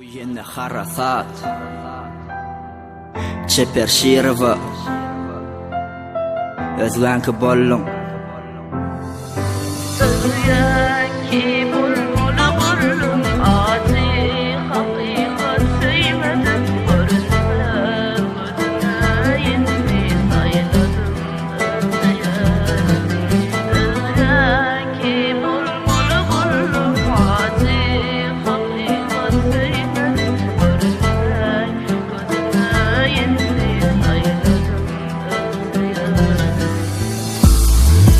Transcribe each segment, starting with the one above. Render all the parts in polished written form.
Bu yeni harasat Çeper şirvi Özgänki bollun Özgänki bulmalı bollun Adi hakikat söyledim Görünme gözüne yeni sayladım Özgänki bulmalı bollun Adi hakikat söyledim Görünme gözüne yeni sayladım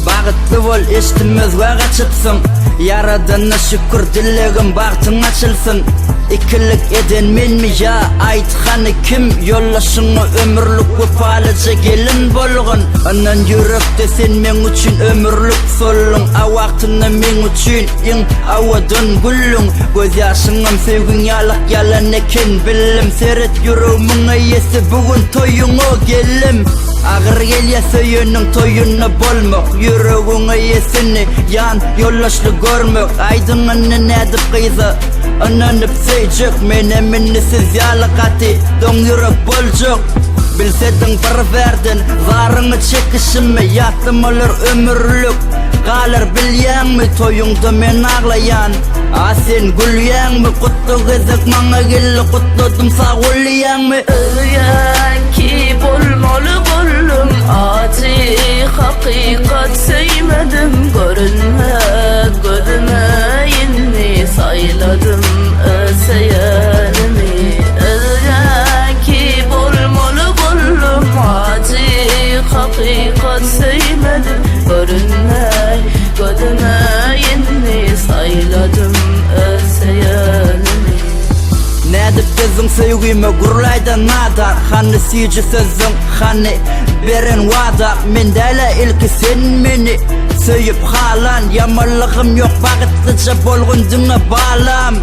Bağıtlı bol iştimiz vaga çıtsın Yaradana şükür dilegim bağıtın açılsın İkilik eden men mi ya aytkanı kim Yollaşını ömürlük vefalıca gelin bolğun Anan yürekte sen men üçün ömürlük sollun Avaqtını men üçün in avadın güllün Göz yaşınım sevgin yalak yalan eken billim Seret yüreğimin ayesi bugün toyunu gelim Ağır gel ya söyünün toyunu bolmak Yüreğin ayesini yan yollaşlı görmek Aydınını nedip kıyza ananıp seycek Meneminni siz yalık ati don yürek bolcuk Bilsedin bir verdin varını çekişimi Yattım olur ömürlük Kalır bilyen mi toyunda men ağlayan Sen gülyen mi kutlu gezek mana gelli kutludum sağ gülyen mi Özgänki bulmalı bollum Adi hakikat söyledim Görünme gözüme yeni sayladım Özseyenimi Özgänki bulmalı bollum Adi hakikat söyledim Görünme gözüme yeni sayladım Özseyenimi Nedip bezin sevgime gurlayda nadar Hani siyci sözün hani beren vada Men dele ilki sen meni Söyüp halan Yamallıqım yok bağıtlıca bolğunduna bağlam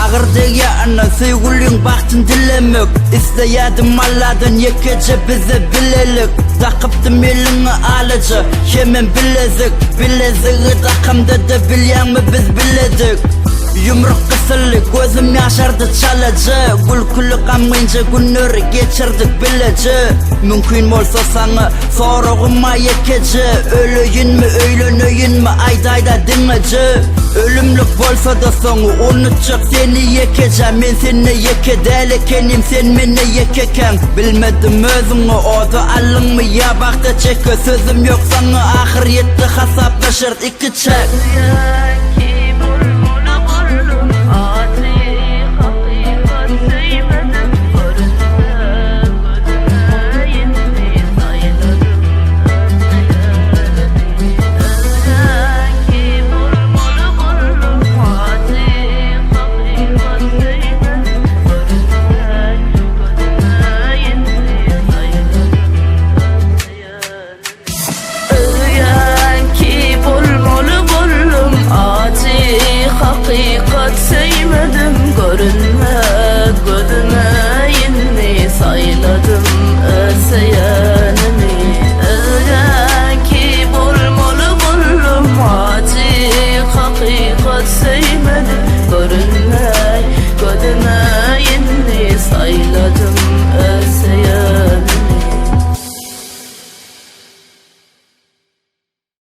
Ağır dege ana sevgulün baktın dilemek İsteyedim Allah'dan yekece bize bilelik Takıptım elini alıcı hemen bilezik Bileziği takımda da bilyen mi biz biledik Yumruk kısırlı gözüm yaşardı çalıcı Gül külü kamayınca günleri geçirdik bileci Mümkün olsa sana soruğuma yekeci Ölüyün mü öylönüyün mü aydayda dinleci Ölümlük bolsa da sonu unutacak seni yekeceğim Men seni yekedelekenim sen beni yekeken Bilmedim özünü o da alın mı ya bakta çeke Sözüm yok sana ahir yetti hesaplaşır iki çek